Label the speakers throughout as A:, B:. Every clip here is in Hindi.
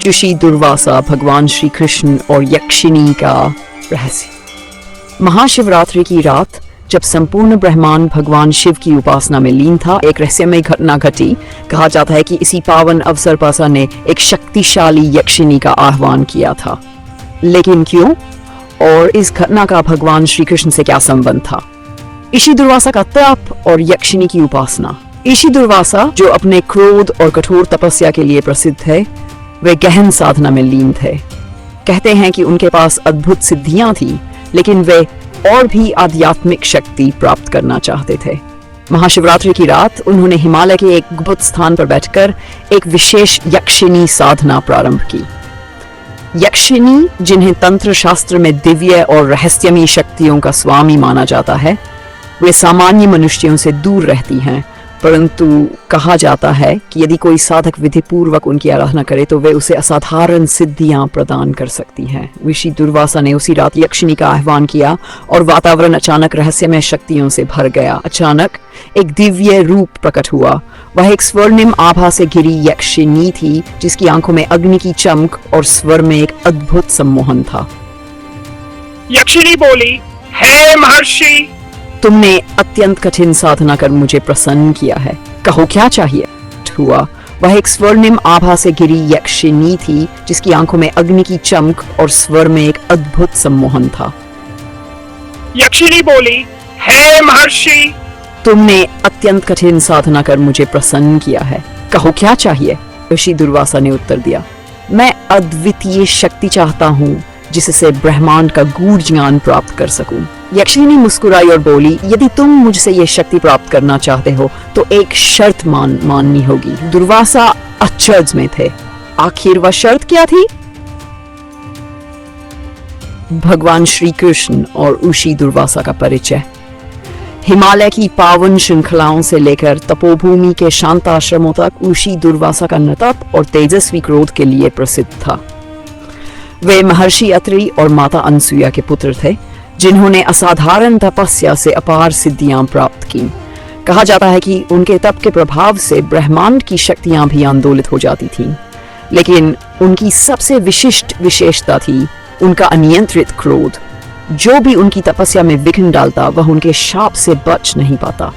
A: ऋषि दुर्वासा, भगवान श्री कृष्ण और यक्षिणी का रहस्य। महाशिवरात्रि की रात जब संपूर्ण ब्रह्मांड भगवान शिव की उपासना में लीन था, एक रहस्यमय घटना घटी। कहा जाता है कि इसी पावन अवसर पासा ने एक शक्तिशाली यक्षिणी का आह्वान किया था। लेकिन क्यों और इस घटना का भगवान श्री कृष्ण से क्या संबंध था? ऋषि दुर्वासा का तप और यक्षिणी की उपासना। ऋषि दुर्वासा, जो अपने क्रोध और कठोर तपस्या के लिए प्रसिद्ध थे, वे गहन साधना में लीन थे। कहते हैं कि उनके पास अद्भुत सिद्धियां थी, लेकिन वे और भी आध्यात्मिक शक्ति प्राप्त करना चाहते थे। महाशिवरात्रि की रात उन्होंने हिमालय के एक गुप्त स्थान पर बैठकर एक विशेष यक्षिणी साधना प्रारंभ की। यक्षिणी, जिन्हें तंत्र शास्त्र में दिव्य और रहस्यमयी शक्तियों का स्वामी माना जाता है, वे सामान्य मनुष्यों से दूर रहती हैं, परंतु कहा जाता है कि यदि कोई साधक विधि पूर्वक उनकी आराधना करे तो वे उसे असाधारण सिद्धियां प्रदान कर सकती हैं। ऋषि दुर्वासा ने उसी रात यक्षिणी का आह्वान किया और वातावरण अचानक रहस्यमय शक्तियों से भर गया। अचानक एक दिव्य रूप प्रकट हुआ। वह एक स्वर्णिम आभा से घिरी यक्षिणी थी, जिसकी आंखों में अग्नि की चमक और स्वर में एक अद्भुत सम्मोहन था।
B: यक्षिणी बोली, हे महर्षि,
A: तुमने अत्यंत कठिन साधना कर मुझे प्रसन्न किया है, कहो क्या चाहिए? हुआ। वह एक स्वर्णिम आभा से घिरी यक्षिणी थी, जिसकी आंखों में अग्नि की चमक और स्वर में एक अद्भुत सम्मोहन था।
B: यक्षिणी बोली, हे महर्षि,
A: तुमने अत्यंत कठिन साधना कर मुझे प्रसन्न किया है, कहो क्या चाहिए? ऋषि दुर्वासा ने उत्तर दिया, मैं अद्वितीय शक्ति चाहता हूँ, जिससे ब्रह्मांड का गूढ़ ज्ञान प्राप्त कर सकूं। यक्षिणी मुस्कुराई और बोली, यदि तुम मुझसे ये शक्ति प्राप्त करना चाहते हो तो एक शर्त माननी होगी। दुर्वासा आश्चर्य में थे। आखिर वह शर्त क्या थी? भगवान श्री कृष्ण और ऋषि दुर्वासा का परिचय। हिमालय की पावन श्रृंखलाओं से लेकर तपोभूमि के शांत आश्रमों तक ऋषि दुर्वासा का नतप और तेजस्वी क्रोध के लिए प्रसिद्ध था। वे महर्षि अत्रि और माता अनसुया के पुत्र थे, जिन्होंने असाधारण तपस्या से अपार सिद्धियां प्राप्त की। कहा जाता है कि उनके तप के प्रभाव से ब्रह्मांड की शक्तियां भी आंदोलित हो जाती थीं। लेकिन उनकी सबसे विशिष्ट विशेषता थी उनका अनियंत्रित क्रोध। जो भी उनकी तपस्या में विघ्न डालता, वह उनके शाप से बच नहीं पाता।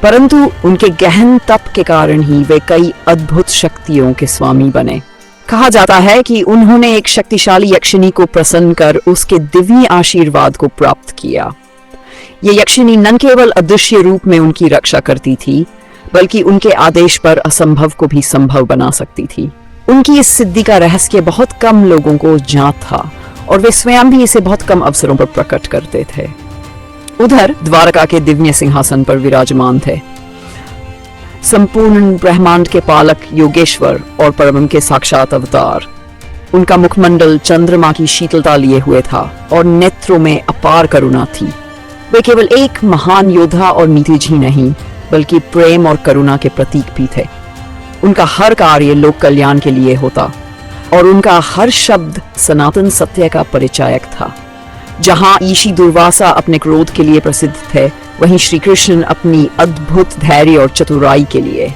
A: परंतु उनके गहन तप के कारण ही वे कई अद्भुत शक्तियों के स्वामी बने। कहा जाता है कि उन्होंने एक शक्तिशाली यक्षिणी को प्रसन्न कर उसके दिव्य आशीर्वाद को प्राप्त किया। ये यक्षिणी न केवल अदृश्य रूप में उनकी रक्षा करती थी, बल्कि उनके आदेश पर असंभव को भी संभव बना सकती थी। उनकी इस सिद्धि का रहस्य बहुत कम लोगों को ज्ञात था और वे स्वयं भी इसे बहुत कम अवसरों पर प्रकट करते थे। उधर द्वारका के दिव्य सिंहासन पर विराजमान थे संपूर्ण ब्रह्मांड के पालक योगेश्वर और परम के साक्षात अवतार। उनका मुखमंडल चंद्रमा की शीतलता लिए हुए था और नेत्रों में अपार करुणा थी। वे केवल एक महान योद्धा और नीतिज ही नहीं, बल्कि प्रेम और करुणा के प्रतीक भी थे। उनका हर कार्य लोक कल्याण के लिए होता और उनका हर शब्द सनातन सत्य का परिचायक था। जहां ऋषि दुर्वासा अपने क्रोध के लिए प्रसिद्ध थे, वहीं श्री कृष्ण अपनी अद्भुत धैर्य और चतुराई के लिए।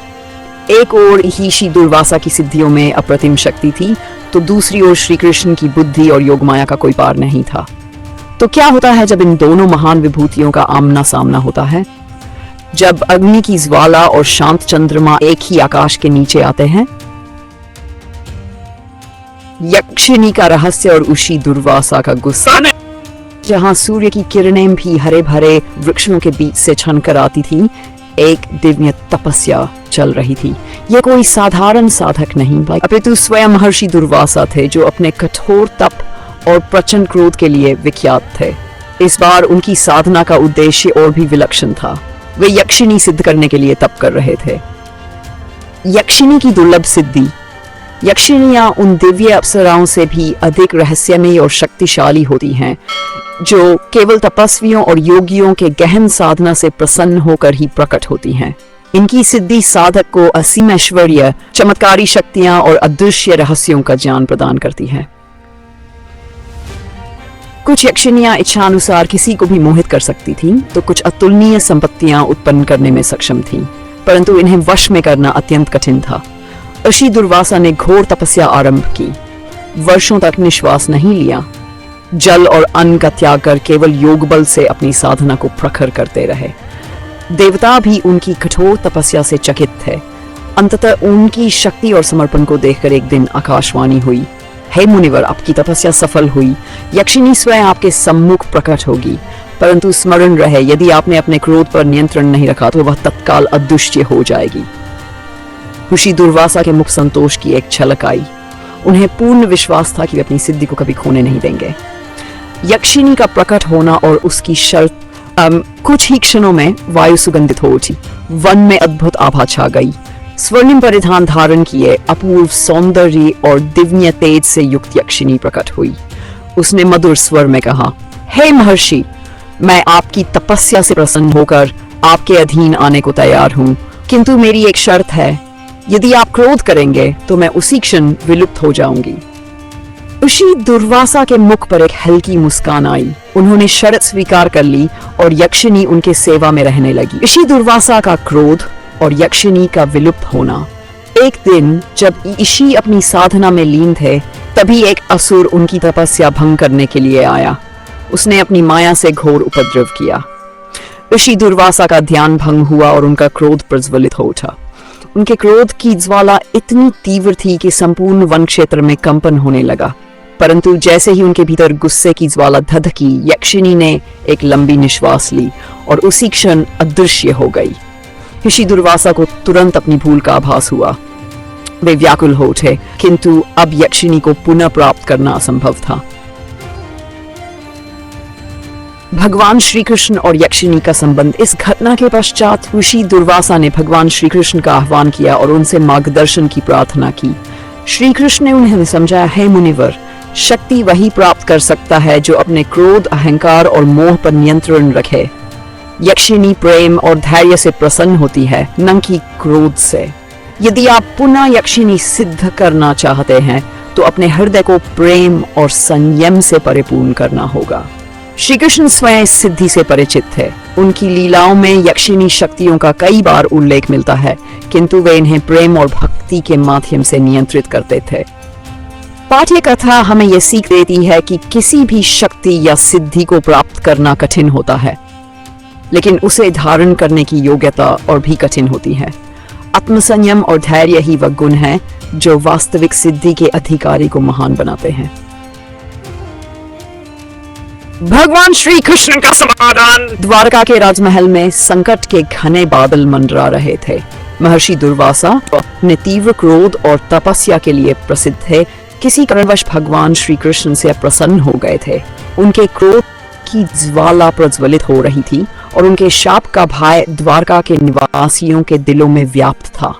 A: एक ओर ऋषि दुर्वासा की सिद्धियों में अप्रतिम शक्ति थी, तो दूसरी ओर श्री कृष्ण की बुद्धि और योगमाया का कोई पार नहीं था। तो क्या होता है जब इन दोनों महान विभूतियों का आमना सामना होता है? जब अग्नि की ज्वाला और शांत चंद्रमा एक ही आकाश के नीचे आते हैं। यक्षिणी का रहस्य और ऋषि दुर्वासा का गुस्सा। जहां सूर्य की किरणें भी हरे भरे वृक्षों के बीच से छनकर आती थी, एक दिव्य तपस्या चल रही थी। यह कोई साधारण साधक नहीं, अपितु स्वयं महर्षि दुर्वासा थे, जो अपने कठोर तप और प्रचंड क्रोध के लिए विख्यात थे। इस बार उनकी साधना का उद्देश्य और भी विलक्षण था। वे यक्षिणी सिद्ध करने के लिए तप कर रहे थे। यक्षिणी की दुर्लभ सिद्धि। यक्षिणियां उन दिव्य अप्सराओं से भी अधिक रहस्यमयी और शक्तिशाली होती हैं, जो केवल तपस्वियों और योगियों के गहन साधना से प्रसन्न होकर ही प्रकट होती हैं। इनकी सिद्धि साधक को असीम ऐश्वर्य, चमत्कारी शक्तियां और अदृश्य रहस्यों का ज्ञान प्रदान करती है। कुछ यक्षिणियां इच्छानुसार किसी को भी मोहित कर सकती थीं, तो कुछ अतुलनीय संपत्तियां उत्पन्न करने में सक्षम थीं, परंतु इन्हें वश में करना अत्यंत कठिन था। ऋषि दुर्वासा ने घोर तपस्या आरंभ की। वर्षों तक निश्वास नहीं लिया। जल और अन्न का त्याग कर केवल योग बल से अपनी साधना को प्रखर करते रहे। देवता भी उनकी कठोर तपस्या से चकित थे। अंततः उनकी शक्ति और समर्पण को देखकर एक दिन आकाशवाणी हुई, हे मुनिवर, आपकी तपस्या सफल हुई। यक्षिणी स्वयं आपके सम्मुख प्रकट होगी, परंतु स्मरण रहे, यदि आपने अपने क्रोध पर नियंत्रण नहीं रखा तो वह तत्काल अदृश्य हो जाएगी। ऋषि दुर्वासा के मुख संतोष की एक झलक आई। उन्हें पूर्ण विश्वास था कि वे अपनी सिद्धि को कभी खोने नहीं देंगे। यक्षिणी का प्रकट होना और उसकी शर्त कुछ ही क्षणों में वायु सुगंधित हो उठी। वन में अद्भुत आभा छा गई। स्वर्णिम परिधान धारण किए अपूर्व सौंदर्य और दिव्य तेज से युक्त यक्षिणी प्रकट हुई। उसने मधुर स्वर में कहा, हे महर्षि, मैं आपकी तपस्या से प्रसन्न होकर आपके अधीन आने को तैयार हूँ, किंतु मेरी एक शर्त है। यदि आप क्रोध करेंगे तो मैं उसी क्षण विलुप्त हो जाऊंगी। ऋषि दुर्वासा के मुख पर एक हल्की मुस्कान आई। उन्होंने शर्त स्वीकार कर ली और यक्षिणी उनके सेवा में रहने लगी। ऋषि दुर्वासा का क्रोध और यक्षिणी का विलुप्त होना। एक दिन जब ऋषि अपनी साधना में लीन थे, तभी एक असुर उनकी तपस्या भंग करने के लिए आया। उसने अपनी माया से घोर उपद्रव किया। ऋषि दुर्वासा का ध्यान भंग हुआ और उनका क्रोध प्रज्वलित हो उठा। उनके क्रोध की ज्वाला इतनी तीव्र थी कि संपूर्ण वन क्षेत्र में कंपन होने लगा। परंतु जैसे ही उनके भीतर गुस्से की ज्वाला धधकी, यक्षिणी ने एक लंबी निश्वास ली और उसी क्षण अदृश्य हो गई। ऋषि दुर्वासा को तुरंत अपनी भूल का आभास हुआ। वे व्याकुल हो उठे, किंतु अब यक्षिणी को पुनः प्राप्त करना असंभव था। भगवान श्री कृष्ण और यक्षिणी का संबंध। इस घटना के पश्चात ऋषि दुर्वासा ने भगवान श्री कृष्ण का आह्वान किया और उनसे मार्गदर्शन की प्रार्थना की। श्री कृष्ण ने उन्हें समझाया, हे मुनिवर, शक्ति वही प्राप्त कर सकता है जो अपने क्रोध, अहंकार और मोह पर नियंत्रण रखे। यक्षिणी प्रेम और धैर्य से प्रसन्न होती है, न कि क्रोध से। यदि आप पुनः यक्षिणी सिद्ध करना चाहते हैं तो अपने हृदय को प्रेम और संयम से परिपूर्ण करना होगा। श्री कृष्ण स्वयं इस सिद्धि से परिचित थे। उनकी लीलाओं में यक्षिणी शक्तियों का कई बार उल्लेख मिलता है, किंतु वे इन्हें प्रेम और भक्ति के माध्यम से नियंत्रित करते थे। पाठ्य कथा हमें यह सीख देती है कि किसी भी शक्ति या सिद्धि को प्राप्त करना कठिन होता है, लेकिन उसे धारण करने की योग्यता और भी कठिन होती है। आत्मसंयम और धैर्य ही वह गुण है जो वास्तविक सिद्धि के अधिकारी को महान बनाते हैं।
B: भगवान श्री कृष्ण का समाधान।
A: द्वारका के राजमहल में संकट के घने बादल मंडरा रहे थे। महर्षि दुर्वासा अपने तीव्र क्रोध और तपस्या के लिए प्रसिद्ध थे। किसी कारणवश भगवान श्री कृष्ण से प्रसन्न हो गए थे। उनके क्रोध की ज्वाला प्रज्वलित हो रही थी और उनके शाप का भय द्वारका के निवासियों के दिलों में व्याप्त था।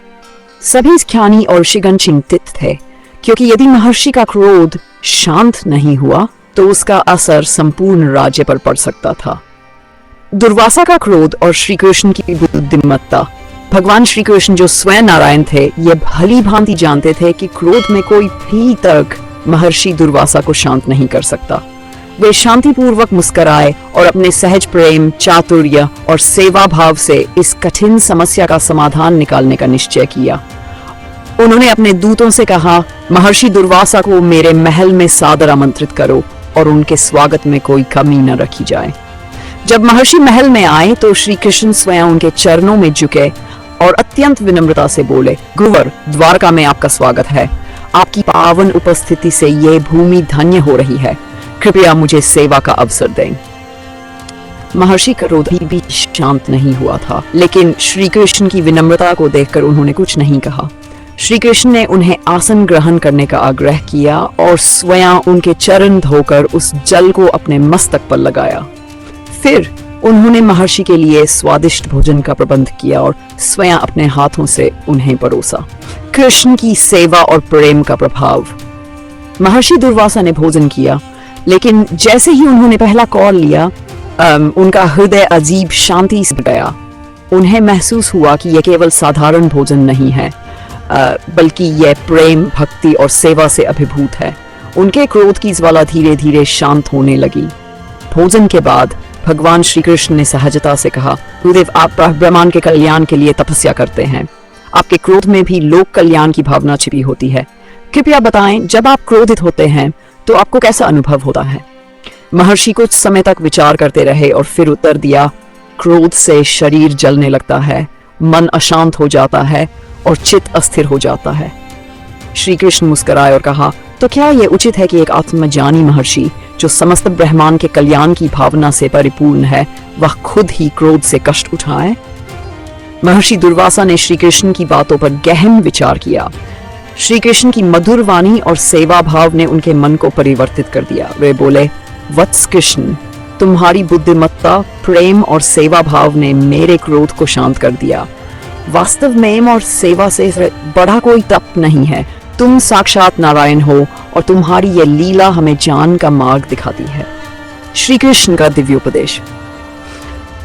A: सभी ज्ञानी और ऋषिगण चिंतित थे, क्योंकि यदि महर्षि का क्रोध शांत नहीं हुआ तो उसका असर संपूर्ण राज्य पर पड़ सकता था। दुर्वासा का क्रोध और श्री कृष्ण की बुद्धिमत्ता। भगवान श्री कृष्ण जो स्वयं नारायण थे, ये भली भांति जानते थे कि क्रोध में कोई भी तर्क महर्षि दुर्वासा को शांत नहीं कर सकता। वे शांतिपूर्वक मुस्कुराए और अपने सहज प्रेम, चातुर्य और सेवा भाव से इस कठिन समस्या का समाधान निकालने का निश्चय किया। उन्होंने अपने दूतों से कहा, महर्षि दुर्वासा को मेरे महल में सादर आमंत्रित करो और उनके स्वागत में कोई कमी न रखी जाए। जब महर्षि महल में आए तो श्री कृष्ण स्वयं उनके चरणों में झुके और अत्यंत विनम्रता से बोले, गुरुवर, द्वारका में आपका स्वागत है। आपकी पावन उपस्थिति से यह भूमि धन्य हो रही है। कृपया मुझे सेवा का अवसर दें। महर्षि का क्रोध भी शांत नहीं हुआ था, लेकिन श्री कृष्ण की विनम्रता को देखकर उन्होंने कुछ नहीं कहा। श्री कृष्ण ने उन्हें आसन ग्रहण करने का आग्रह किया और स्वयं उनके चरण धोकर उस जल को अपने मस्तक पर लगाया। फिर उन्होंने महर्षि के लिए स्वादिष्ट भोजन का प्रबंध किया और स्वयं अपने हाथों से उन्हें परोसा। कृष्ण की सेवा और प्रेम का प्रभाव। महर्षि दुर्वासा ने भोजन किया, लेकिन जैसे ही उन्होंने पहला कौर लिया, उनका हृदय अजीब शांति से गया। उन्हें महसूस हुआ कि यह केवल साधारण भोजन नहीं है, बल्कि यह प्रेम, भक्ति और सेवा से अभिभूत है। उनके क्रोध की ज्वाला धीरे धीरे शांत होने लगी। भोजन के बाद भगवान श्री कृष्ण ने सहजता से कहा, गुरुदेव, आप ब्रह्मांड के कल्याण के लिए तपस्या करते हैं। आपके क्रोध में भी लोक कल्याण की भावना छिपी होती है। कृपया बताएं, जब आप क्रोधित होते हैं तो आपको कैसा अनुभव होता है? महर्षि कुछ समय तक विचार करते रहे और फिर उत्तर दिया, क्रोध से शरीर जलने लगता है, मन अशांत हो जाता है और चित्त अस्थिर हो जाता है। श्री कृष्ण मुस्कुराए और कहा, तो क्या यह उचित है कि एक आत्मज्ञानी महर्षि जो समस्त ब्रह्मांड के कल्याण की भावना से परिपूर्ण है, वह खुद ही क्रोध से कष्ट उठाए? महर्षि दुर्वासा ने श्री कृष्ण की बातों पर गहन विचार किया। श्री कृष्ण की मधुर वाणी और सेवा भाव ने उनके मन को परिवर्तित कर दिया। वे बोले, वत्स कृष्ण, तुम्हारी बुद्धिमत्ता, प्रेम और सेवा भाव ने मेरे क्रोध को शांत कर दिया। वास्तव में और सेवा से बड़ा कोई तप नहीं है। तुम साक्षात नारायण हो और तुम्हारी यह लीला हमें ज्ञान का मार्ग दिखाती है। श्री कृष्ण का दिव्योपदेश।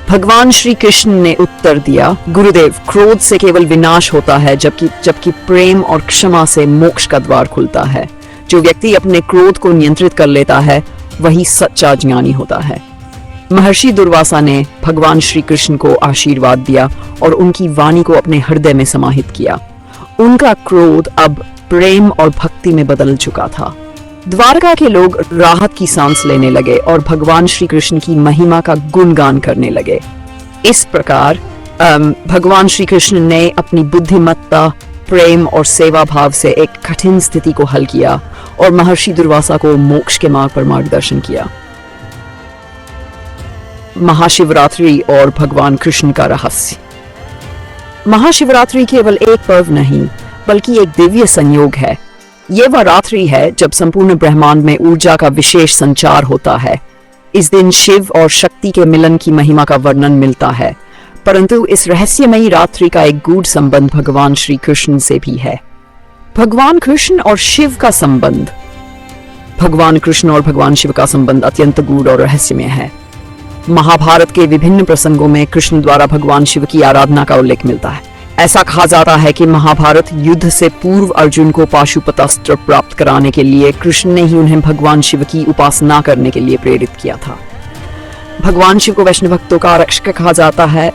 A: भगवान श्री कृष्ण ने उत्तर दिया, गुरुदेव, क्रोध से केवल विनाश होता है, जबकि प्रेम और क्षमा से मोक्ष का द्वार खुलता है। जो व्यक्ति अपने क्रोध को नियंत्रित कर लेता है वही सच्चा ज्ञानी होता है। महर्षि दुर्वासा ने भगवान श्री कृष्ण को आशीर्वाद दिया और उनकी वाणी को अपने हृदय में समाहित किया। उनका क्रोध अब प्रेम और भक्ति में बदल चुका था। द्वारका के लोग राहत की सांस लेने लगे और भगवान श्री कृष्ण की महिमा का गुणगान करने लगे। इस प्रकार भगवान श्री कृष्ण ने अपनी बुद्धिमत्ता, प्रेम और सेवा भाव से एक कठिन स्थिति को हल किया और महर्षि दुर्वासा को मोक्ष के मार्ग पर मार्गदर्शन किया। महाशिवरात्रि और भगवान कृष्ण का रहस्य। महाशिवरात्रि केवल एक पर्व नहीं बल्कि एक दिव्य संयोग है। ये वह रात्रि है जब संपूर्ण ब्रह्मांड में ऊर्जा का विशेष संचार होता है। इस दिन शिव और शक्ति के मिलन की महिमा का वर्णन मिलता है, परंतु इस रहस्यमयी रात्रि का एक गूढ़ संबंध भगवान श्री कृष्ण से भी है। भगवान कृष्ण और शिव का संबंध। भगवान कृष्ण और भगवान शिव का संबंध अत्यंत गूढ़ और रहस्यमय है। महाभारत के विभिन्न प्रसंगों में कृष्ण द्वारा भगवान शिव की आराधना का उल्लेख मिलता है। ऐसा कहा जाता है कि महाभारत युद्ध से पूर्व अर्जुन को पाशुपतास्त्र प्राप्त कराने के लिए कृष्ण ने ही उन्हें भगवान शिव की उपासना करने के लिए प्रेरित किया था। भगवान शिव को वैष्णव भक्तों का रक्षक कहा जाता है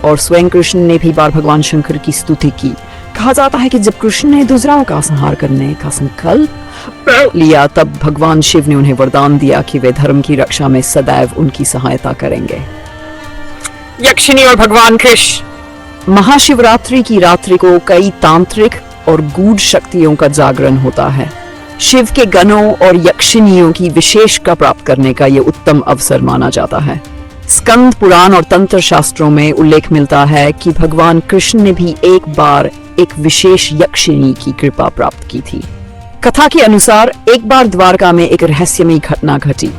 A: और स्वयं कृष्ण ने भी बार भगवान शंकर की स्तुति की। कहा जाता है कि जब कृष्ण ने दूसराओं का संहार करने का संकल्प लिया तब भगवान शिव ने उन्हें वरदान दिया कि वे धर्म की रक्षा में सदैव उनकी सहायता करेंगे।
B: यक्षिणी और भगवान कृष्ण।
A: महाशिवरात्रि की रात्रि को कई तांत्रिक और गूढ़ शक्तियों का जागरण होता है। शिव के गणों और यक्षिणियों की विशेषता प्राप्त करने का यह उत्तम अवसर माना जाता है। स्कंद पुराण और तंत्र शास्त्रों में उल्लेख मिलता है कि भगवान कृष्ण ने भी एक बार एक विशेष यक्षिणी की कृपा प्राप्त की थी। कथा के अनुसार एक बार द्वारका में एक रहस्यमयी घटना घटी।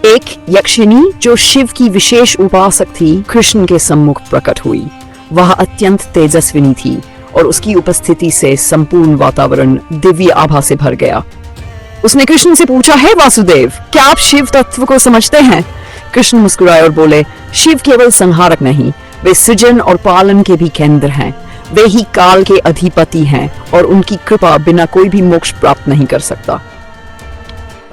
A: एक यक्षिणी जो शिव की विशेष उपासक थी कृष्ण के सम्मुख प्रकट हुई। वह अत्यंत तेजस्विनी थी और उसकी उपस्थिति से संपूर्ण वातावरण दिव्य आभा से भर गया। उसने कृष्ण से पूछा, हे वासुदेव, क्या आप शिव तत्व को समझते हैं? कृष्ण मुस्कुराए और बोले, शिव केवल संहारक नहीं, वे सृजन और पालन के भी केंद्र हैं। वे ही काल के अधिपति हैं और उनकी कृपा बिना कोई भी मोक्ष प्राप्त नहीं कर सकता।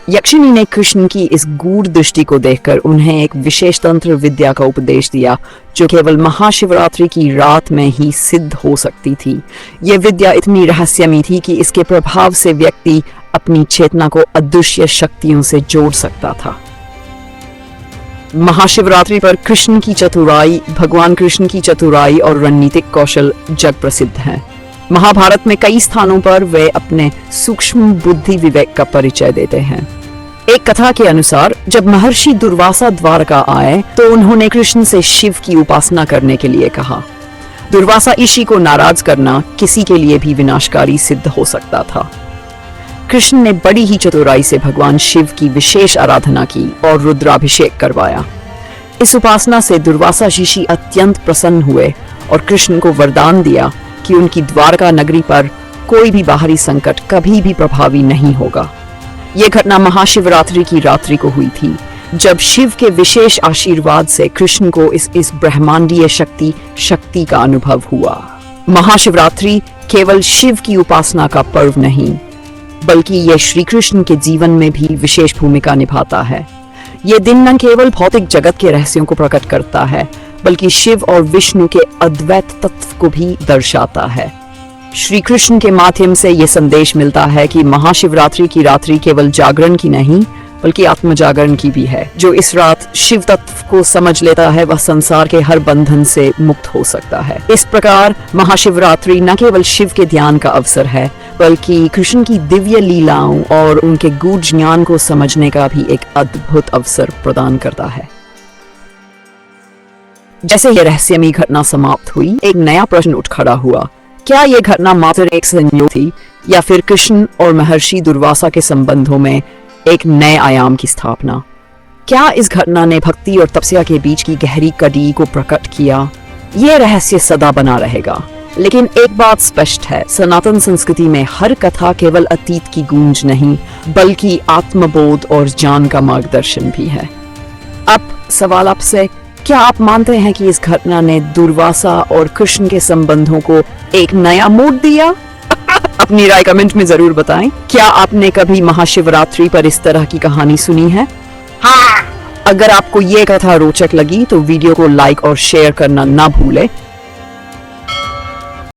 A: यक्षिणी ने कृष्ण की इस गूढ़ दृष्टि को देखकर उन्हें एक विशेष तंत्र विद्या का उपदेश दिया जो केवल महाशिवरात्रि की रात में ही सिद्ध हो सकती थी। यह विद्या इतनी रहस्यमयी थी कि इसके प्रभाव से व्यक्ति अपनी चेतना को अदृश्य शक्तियों से जोड़ सकता था। महाशिवरात्रि पर कृष्ण की चतुराई, भगवान कृष्ण की चतुराई और रणनीतिक कौशल जग प्रसिद्ध हैं। महाभारत में कई स्थानों पर वे अपने सूक्ष्म बुद्धि विवेक का परिचय देते हैं। एक कथा के अनुसार जब महर्षि दुर्वासा द्वारका आए तो उन्होंने कृष्ण से शिव की उपासना करने के लिए कहा। दुर्वासा ऋषि को नाराज करना किसी के लिए भी विनाशकारी सिद्ध हो सकता था। कृष्ण ने बड़ी ही चतुराई से भगवान शिव की विशेष आराधना की और रुद्राभिषेक करवाया। इस उपासना से दुर्वासा ऋषि अत्यंत प्रसन्न हुए और कृष्ण को वरदान दिया कि उनकी द्वारका नगरी पर कोई भी बाहरी संकट कभी भी प्रभावी नहीं होगा। यह घटना महाशिवरात्रि की रात्रि को हुई थी जब शिव के विशेष आशीर्वाद से कृष्ण को इस ब्रह्मांडीय शक्ति का अनुभव हुआ। महाशिवरात्रि केवल शिव की उपासना का पर्व नहीं बल्कि यह श्री कृष्ण के जीवन में भी विशेष भूमिका निभाता है। यह दिन न केवल भौतिक जगत के रहस्यों को प्रकट करता है बल्कि शिव और विष्णु के अद्वैत तत्व को भी दर्शाता है। श्री कृष्ण के माध्यम से ये संदेश मिलता है कि महाशिवरात्रि की रात्रि केवल जागरण की नहीं बल्कि आत्म जागरण की भी है। जो इस रात शिव तत्व को समझ लेता है वह संसार के हर बंधन से मुक्त हो सकता है। इस प्रकार महाशिवरात्रि न केवल शिव के ध्यान का अवसर है बल्कि कृष्ण की दिव्य लीलाओं और उनके गूढ़ ज्ञान को समझने का भी एक अद्भुत अवसर प्रदान करता है। जैसे यह रहस्यमयी घटना समाप्त हुई, एक नया प्रश्न उठ खड़ा हुआ। क्या यह घटना मात्र एक संयोग थी या फिर कृष्ण और महर्षि दुर्वासा के संबंधों में एक नए आयाम की स्थापना? क्या इस घटना ने भक्ति और तपस्या के बीच की गहरी कड़ी को प्रकट किया? यह रहस्य सदा बना रहेगा। लेकिन एक बात स्पष्ट है, सनातन संस्कृति में हर कथा केवल अतीत की गूंज नहीं बल्कि आत्मबोध और ज्ञान का मार्गदर्शन भी है। अब सवाल आपसे, क्या आप मानते हैं कि इस घटना ने दुर्वासा और कृष्ण के संबंधों को एक नया मोड़ दिया? अपनी राय कमेंट में जरूर बताएं। क्या आपने कभी महाशिवरात्रि पर इस तरह की कहानी सुनी है?
B: हाँ।
A: अगर आपको ये कथा रोचक लगी तो वीडियो को लाइक और शेयर करना ना भूलें